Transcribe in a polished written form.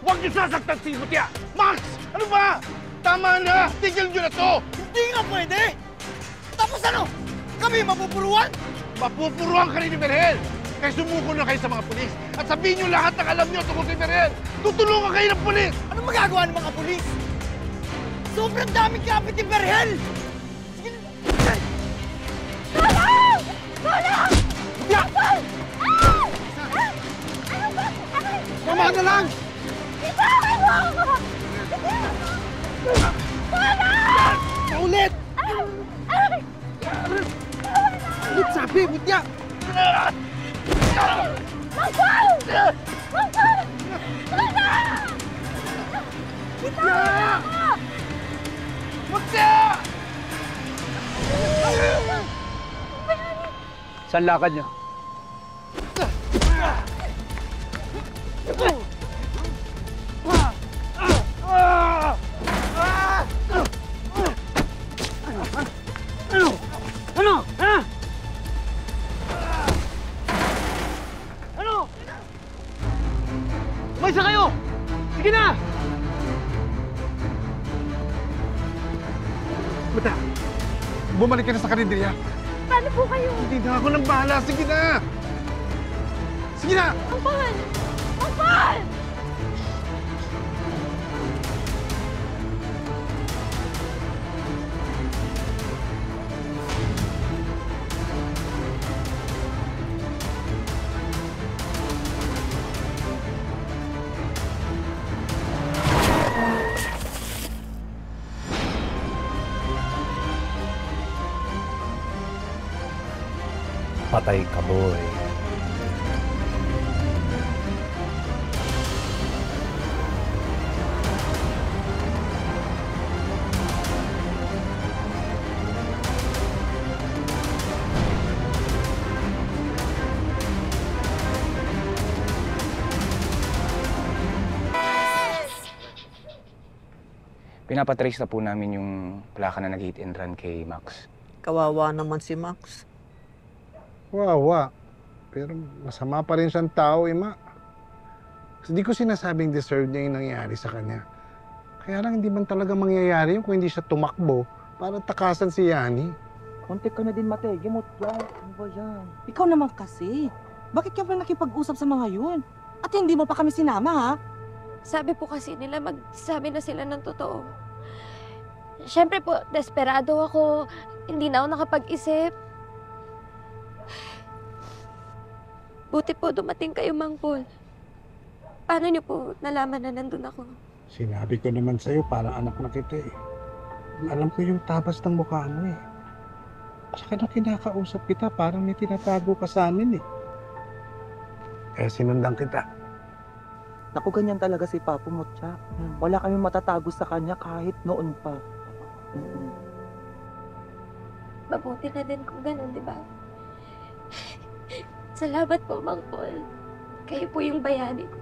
Huwag niyo sasaktan si Mutya! Max! Ano ba? Tama na! Tigil niyo na to! Hindi nga pwede! Tapos ano? Kami mapupuruan? Mapupuruan ka rin ni Berhel! Kaya sumuko na kayo sa mga pulis at sabihin niyo lahat ng alam niyo tungkol kay Berhel! Tutulungan kayo ng pulis! Ano magagawa ng mga pulis? Sobrang daming kapit ni Berhel! Sige na! Tulong! Tulong! Mutya! Ano ba? Tama na lang! Ibakan mo ako! Tulong! Ulit! Ulit sabi, Mutya! Mangkol! Mangkol! Tulong! Mutya! Mutya! Saan lakad niyo? Ano? Ha? Ano? Umaysa kayo! Sige na! Mutya! Bumalik ka na sa karinderya. Paano po kayo? Hindi na ako nang bahala. Sige na! Sige na! Mangkol! Mangkol! Patay ka, boy. Pinapatrace na po namin yung plaka na nag-hit and run kay Max. Kawawa naman si Max. Wawa. Pero masama pa rin siyang tao, Ma. Hindi ko sinasabing deserve niya yung nangyari sa kanya. Kaya lang hindi man talaga mangyayari yun kung hindi siya tumakbo para takasan si Yani. Konti ka na din, Mate. Gimot yan. Ano ba yan? Ikaw naman kasi. Bakit ka pa nakipag-usap sa mga yun? At hindi mo pa kami sinama, ha? Sabi po kasi nila magsabi na sila ng totoo. Siyempre po, desperado ako. Hindi na ako nakapag-isip. Buti po dumating kayo, Mang Paul. Paano niyo po nalaman na nandun ako? Sinabi ko naman sa'yo, parang anak na kita eh. Alam ko yung tabas ng mukha mo eh. Saka nang kinakausap kita, parang may tinatago ka sa amin eh. Kaya sinundan kita. Naku, ganyan talaga si Papa Mutya. Wala kami matatago sa kanya kahit noon pa. Mabuti na din kung ganun, di ba? Salamat po, Mang Paul. Kayo po yung bayani ko.